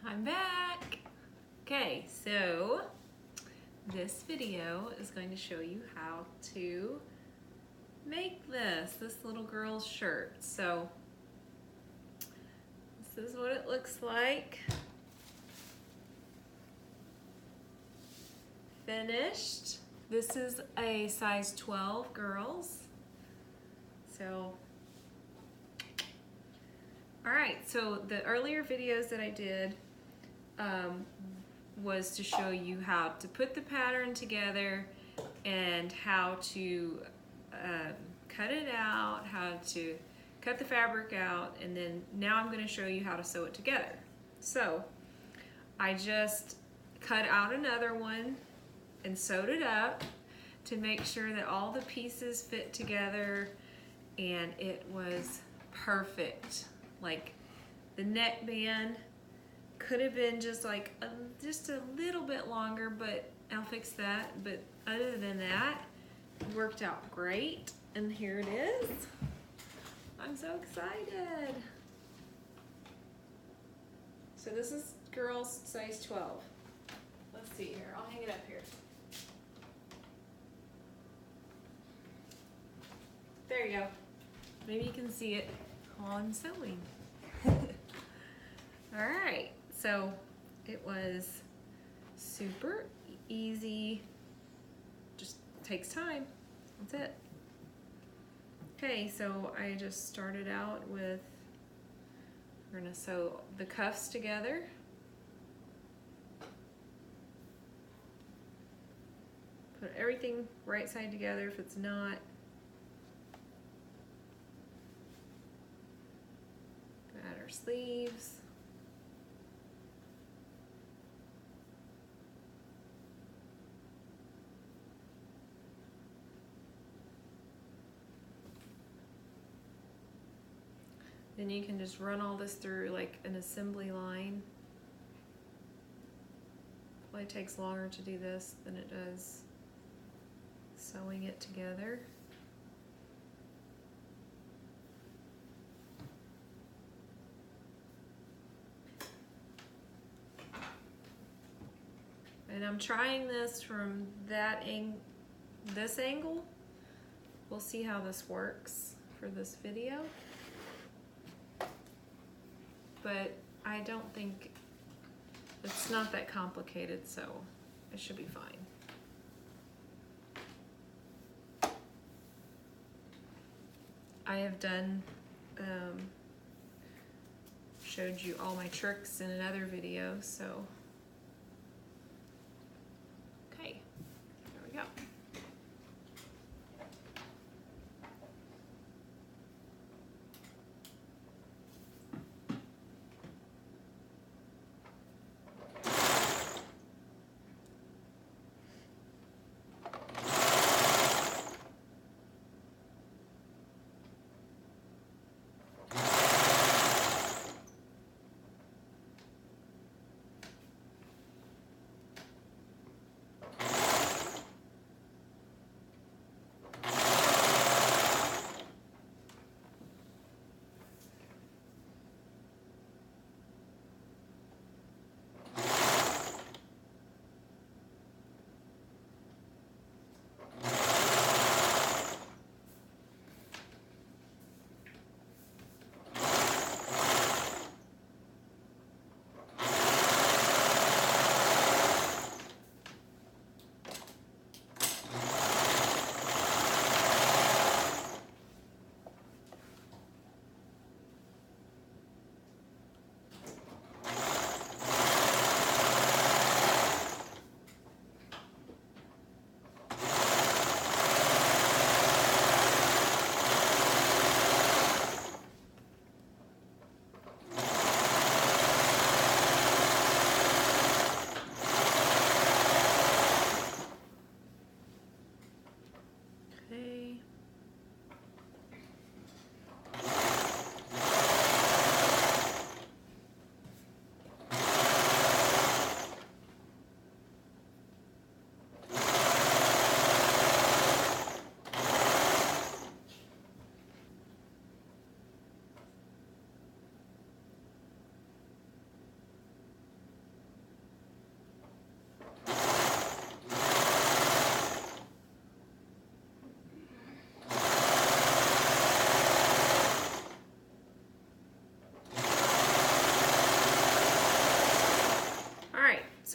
I'm back. Okay, so this video is going to show you how to make this little girl's shirt. So this is what it looks like. Finished. This is a size 12 girls. So, all right, so the earlier videos that I did was to show you how to put the pattern together and how to cut it out, how to cut the fabric out, and then now I'm going to show you how to sew it together. So I just cut out another one and sewed it up to make sure that all the pieces fit together, and it was perfect. Like the neckband could have been just like just a little bit longer, but I'll fix that. But other than that, it worked out great. And here it is. I'm so excited. So this is girls size 12. Let's see here, I'll hang it up here. There you go. Maybe you can see it while I'm sewing. All right, so it was super easy, just takes time, that's it. Okay, so I just started out with, we're gonna sew the cuffs together. Put everything right side together if it's not. Add our sleeves. Then you can just run all this through like an assembly line. Probably takes longer to do this than it does sewing it together. And I'm trying this from this angle. We'll see how this works for this video. But I don't think, it's not that complicated, so it should be fine. I have done, showed you all my tricks in another video, so. Okay, there we go.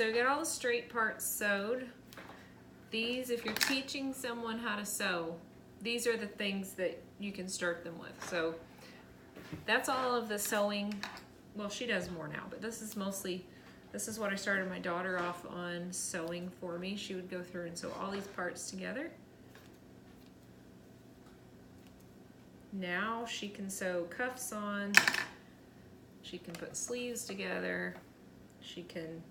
So we got all the straight parts sewed. These, if you're teaching someone how to sew, these are the things that you can start them with. So that's all of the sewing. Well, she does more now, but this is what I started my daughter off on sewing for me. She would go through and sew all these parts together. Now she can sew cuffs on. She can put sleeves together. She can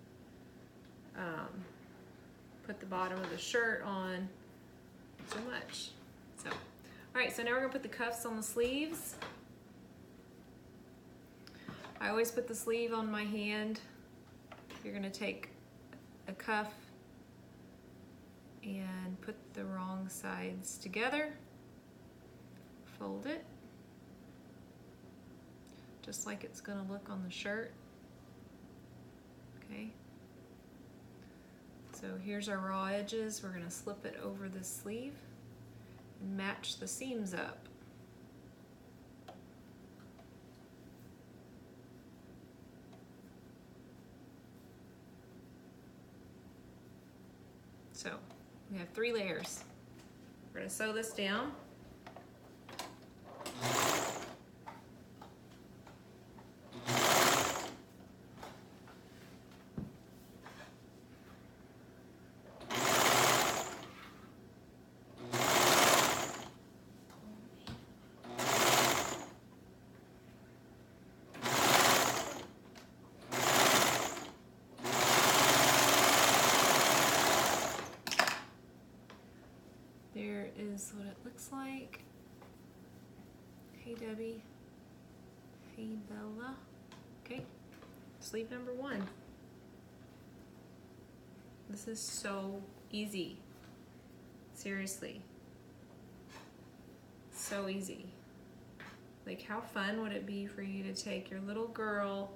put the bottom of the shirt on. So much. So, all right, so now we're gonna put the cuffs on the sleeves. I always put the sleeve on my hand. You're gonna take a cuff and put the wrong sides together. Fold it, just like it's gonna look on the shirt. Okay. So here's our raw edges. We're gonna slip it over the sleeve and match the seams up. So we have 3 layers. We're gonna sew this down. There is what it looks like. Hey Debbie. Hey Bella. Okay, sleeve number 1. This is so easy. Seriously. So easy. Like, how fun would it be for you to take your little girl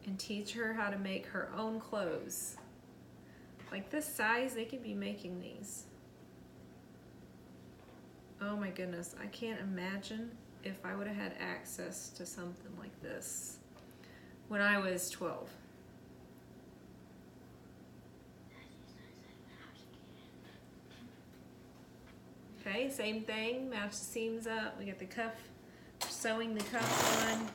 and teach her how to make her own clothes? Like this size, they could be making these. Oh my goodness, I can't imagine if I would have had access to something like this when I was 12. Okay, same thing, match the seams up. We get the cuff, sewing the cuff on.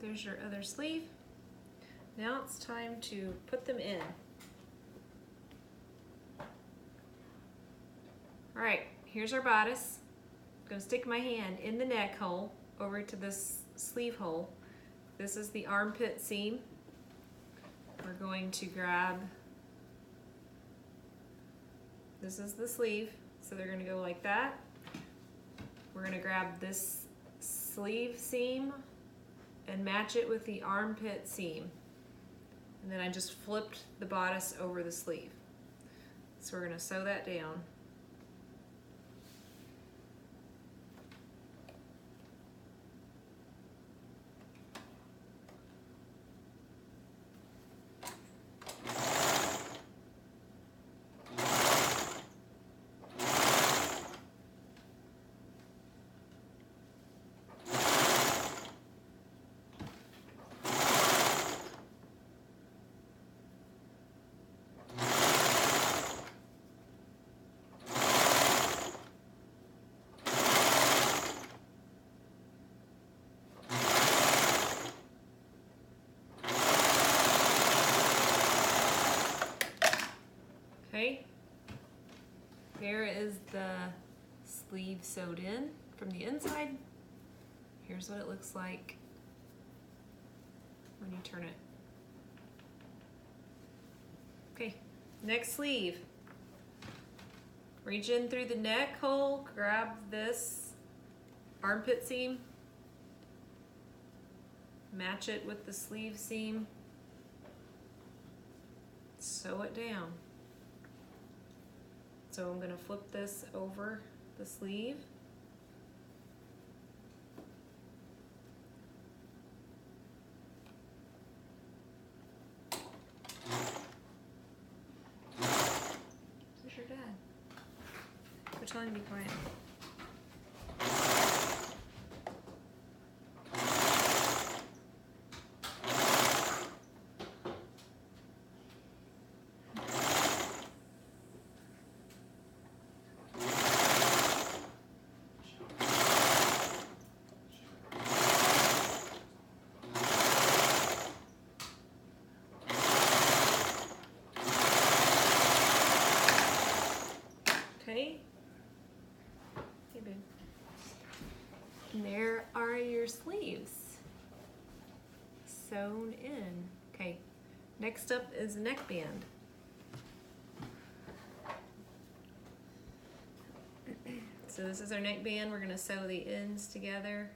There's your other sleeve. Now it's time to put them in. All right, here's our bodice. I'm gonna stick my hand in the neck hole over to this sleeve hole. This is the armpit seam. We're going to grab, this is the sleeve, so they're gonna go like that. We're gonna grab this sleeve seam and match it with the armpit seam. And then I just flipped the bodice over the sleeve. So we're gonna sew that down. Okay, there is the sleeve sewed in from the inside. Here's what it looks like when you turn it. Okay, next sleeve. Reach in through the neck hole, grab this armpit seam, match it with the sleeve seam. sew it down. So I'm going to flip this over the sleeve. Where's your dad? Quit telling him to be quiet. Okay. Hey, babe. And there are your sleeves sewn in. Okay. Next up is a neckband. So this is our neckband. We're going to sew the ends together.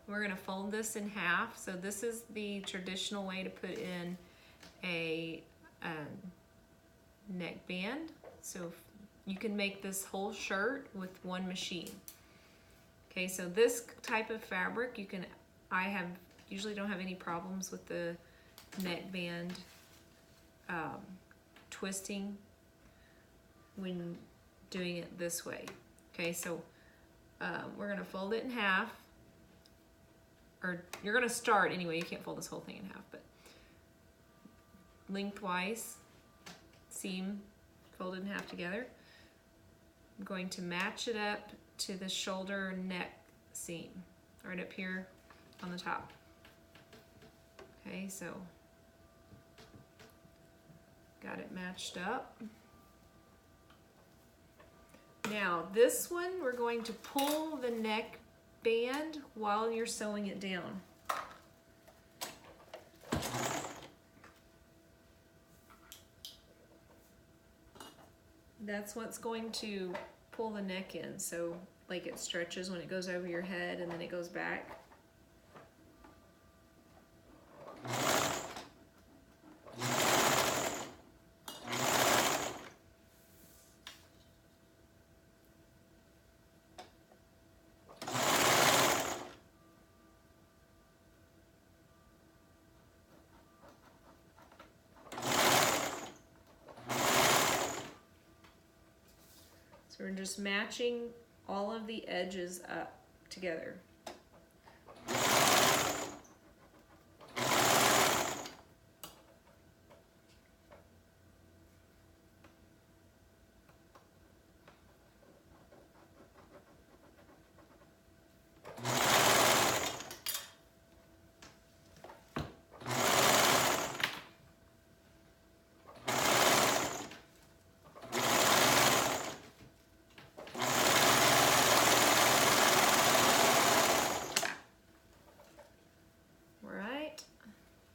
We're going to fold this in half. So this is the traditional way to put in a neckband. So you can make this whole shirt with one machine. Okay, so this type of fabric, I usually don't have any problems with the neckband twisting when doing it this way. Okay, so we're going to fold it in half. Or you're going to start anyway, you can't fold this whole thing in half, but lengthwise, seam folded in half together. I'm going to match it up to the shoulder neck seam right up here on the top. Okay, so got it matched up. Now this one, we're going to pull the neck band while you're sewing it down. That's what's going to pull the neck in, so like it stretches when it goes over your head and then it goes back. So we're just matching all of the edges up together.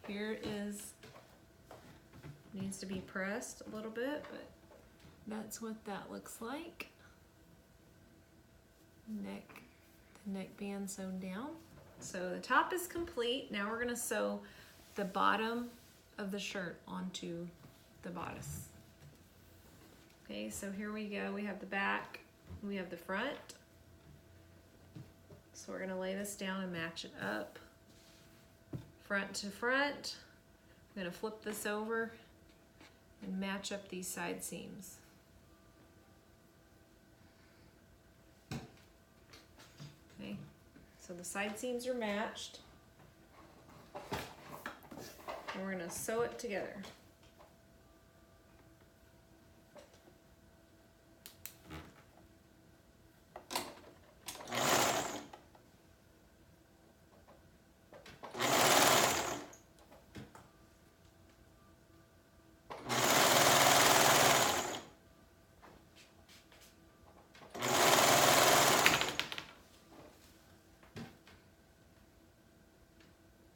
Here needs to be pressed a little bit, but that's what that looks like. The neckband sewn down. So the top is complete. Now we're gonna sew the bottom of the shirt onto the bodice. Okay, so here we go. We have the back, we have the front. So we're gonna lay this down and match it up. Front to front. I'm going to flip this over and match up these side seams. Okay, so the side seams are matched. And we're going to sew it together.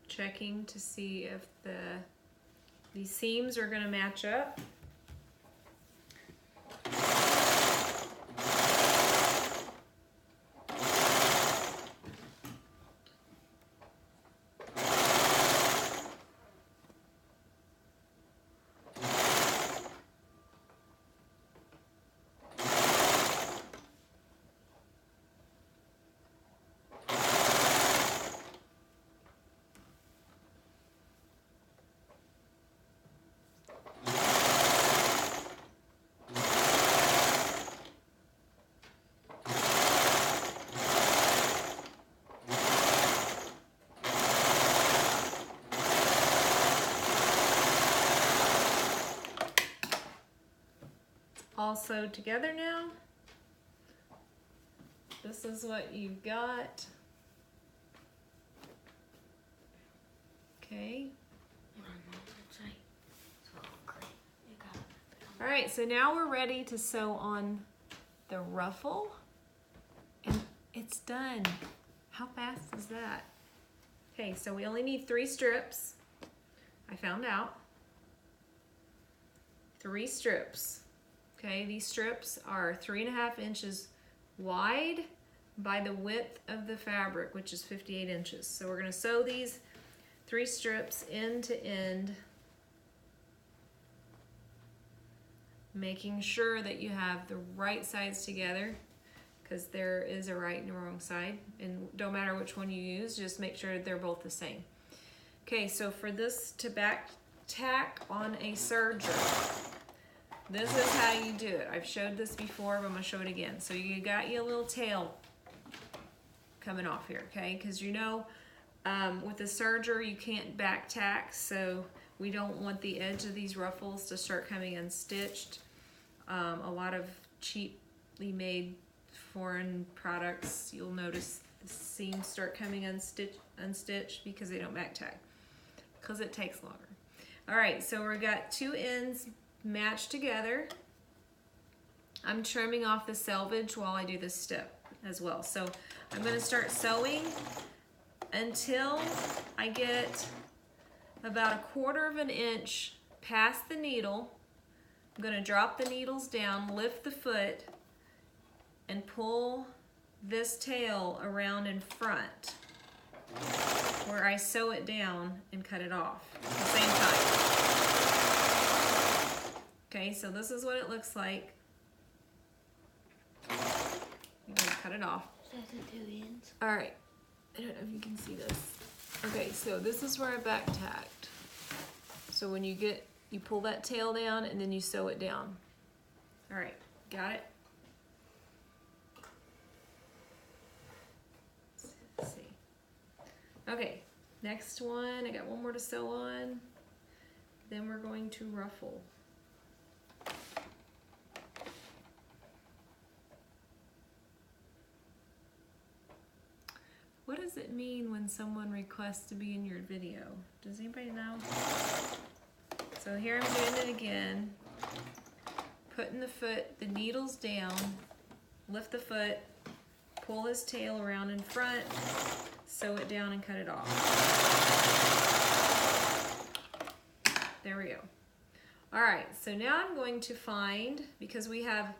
Checking to see if these seams are going to match up. all sewed together now. This is what you've got. Okay. All right, so now we're ready to sew on the ruffle, and it's done. How fast is that? Okay, so we only need 3 strips. I found out. 3 strips. Okay, these strips are 3.5 inches wide by the width of the fabric, which is 58 inches. So we're gonna sew these 3 strips end to end, making sure that you have the right sides together, because there is a right and a wrong side, and don't matter which one you use, just make sure they're both the same. Okay, so for this to back tack on a serger, this is how you do it. I've showed this before, but I'm gonna show it again. So you got your little tail coming off here, okay? Because you know, with the serger, you can't back tack, so we don't want the edge of these ruffles to start coming unstitched. A lot of cheaply made foreign products, you'll notice the seams start coming unstitched because they don't back tack, because it takes longer. All right, so we've got 2 ends matched together. I'm trimming off the selvage while I do this step as well. So I'm going to start sewing until I get about 1/4 of an inch past the needle. I'm going to drop the needles down, lift the foot, and pull this tail around in front where I sew it down and cut it off at the same time. Okay, so this is what it looks like. I'm going to cut it off. All right, I don't know if you can see this. Okay, so this is where I back tacked. So when you pull that tail down and then you sew it down. All right, got it? Let's see. Okay, next one, I got one more to sew on. Then we're going to ruffle. What does it mean when someone requests to be in your video? Does anybody know? So here I'm doing it again. Putting the needles down, lift the foot, pull his tail around in front, sew it down and cut it off. There we go. All right, so now I'm going to find, because we have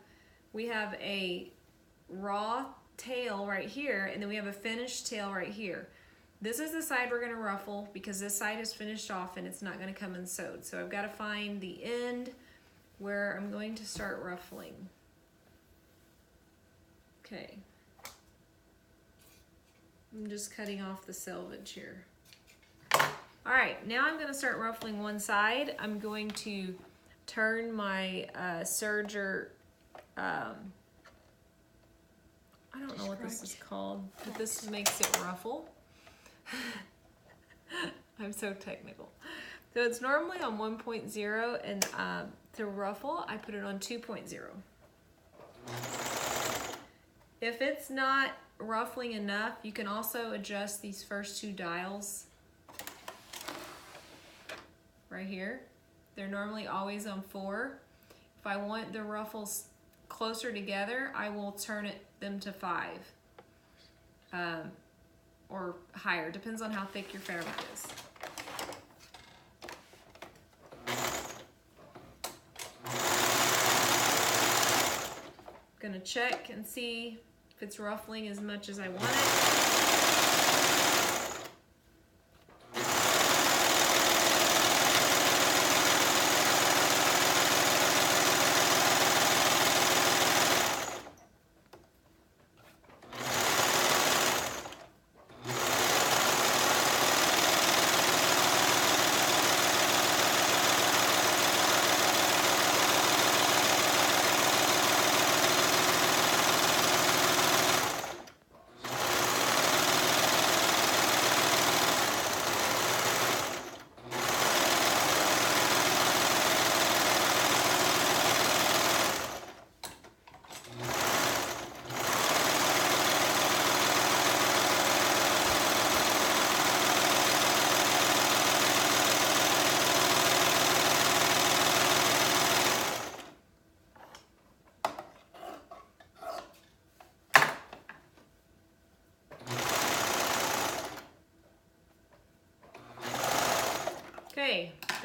a raw tail right here, and then we have a finished tail right here. This is the side we're going to ruffle because this side is finished off and it's not going to come unsewed. So I've got to find the end where I'm going to start ruffling. Okay. I'm just cutting off the selvage here. All right, now I'm going to start ruffling one side. I'm going to turn my serger, I don't know what this is called, but this makes it ruffle. I'm so technical. So it's normally on 1.0, and to ruffle, I put it on 2.0. If it's not ruffling enough, you can also adjust these first 2 dials right here. They're normally always on 4. If I want the ruffles closer together, I will turn them to 5 or higher, depends on how thick your fabric is. I'm gonna check and see if it's ruffling as much as I want it.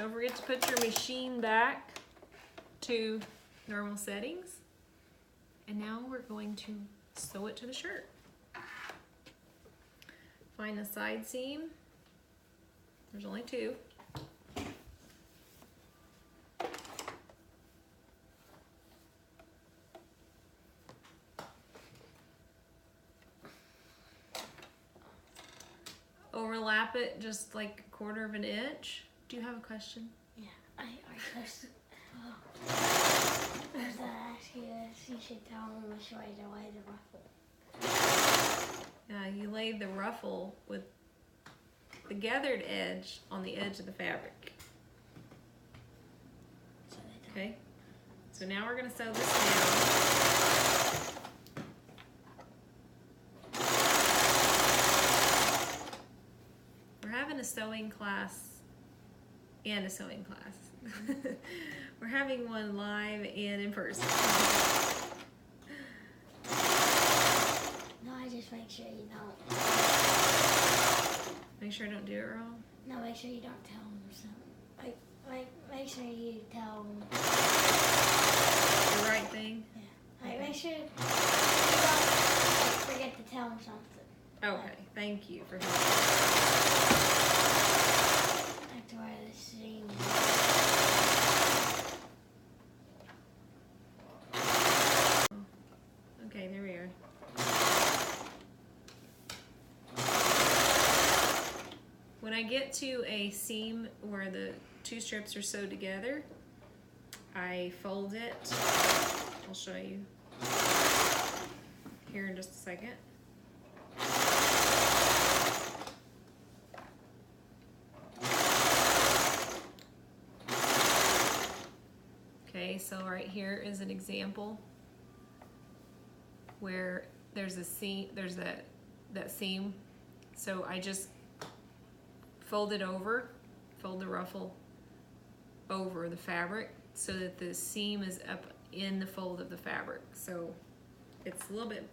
Don't forget to put your machine back to normal settings. And now we're going to sew it to the shirt. Find the side seam. There's only 2. Overlap it just like 1/4 of an inch. Do you have a question? Yeah, I just, I was ask you if you should tell me which way to lay the ruffle. You lay the ruffle with the gathered edge on the edge of the fabric. Okay, so now we're going to sew this down. We're having a sewing class and a sewing class. We're having one live and in person. No, I just make sure you don't. Make sure I don't do it wrong? No, make sure you don't tell them something. Make sure you tell them the right thing? Yeah. Make sure you don't forget to tell them something. Okay, thank you for helping. Like to wear the seam. Okay, there we are. When I get to a seam where the 2 strips are sewed together, I fold it. I'll show you here in just a second. Okay, so right here is an example where there's a seam, there's that seam. So I just fold it over, fold the ruffle over the fabric so that the seam is up in the fold of the fabric. So it's a little bit,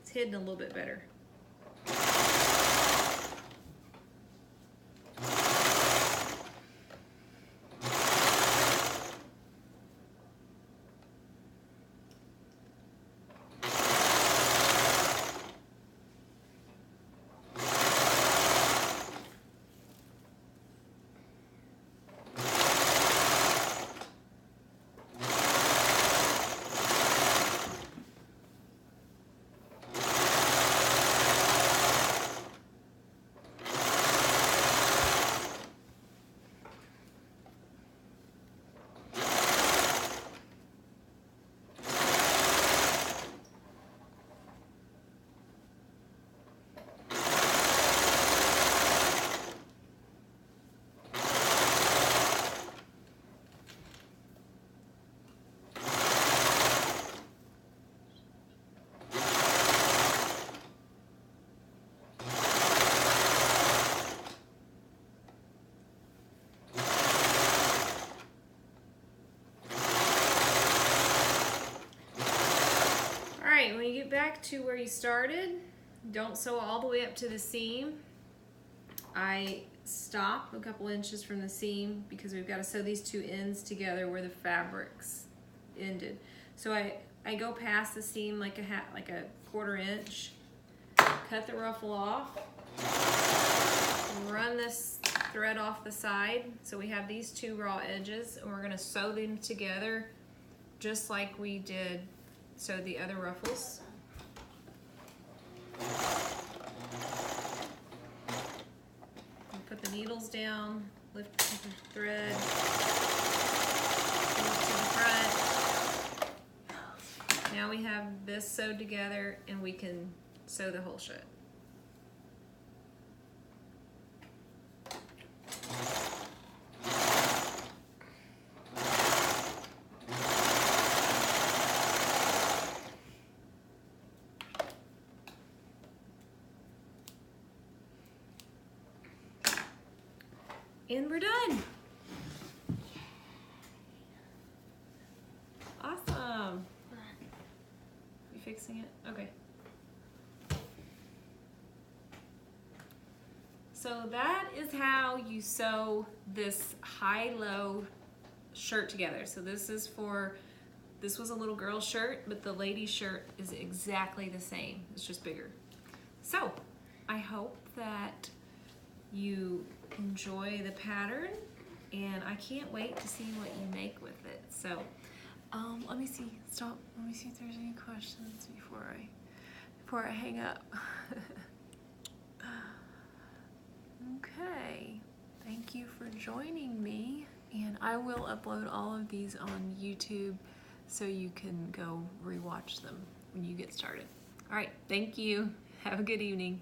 it's hidden a little bit better. When you get back to where you started, don't sew all the way up to the seam. I stop a couple inches from the seam because we've got to sew these 2 ends together where the fabrics ended. So I go past the seam like a 1/4 inch, cut the ruffle off, run this thread off the side. So we have these 2 raw edges, and we're going to sew them together just like we did sew the other ruffles. Put the needles down, lift the thread, move to the front. Now we have this sewed together and we can sew the hole shut. And we're done. Awesome. You fixing it? Okay. So that is how you sew this high-low shirt together. So this was a little girl's shirt, but the lady's shirt is exactly the same. It's just bigger. So I hope that you enjoy the pattern, and I can't wait to see what you make with it. So let me see. Stop. Let me see if there's any questions before I hang up. Okay. Thank you for joining me, and I will upload all of these on YouTube so you can go rewatch them when you get started. All right. Thank you. Have a good evening.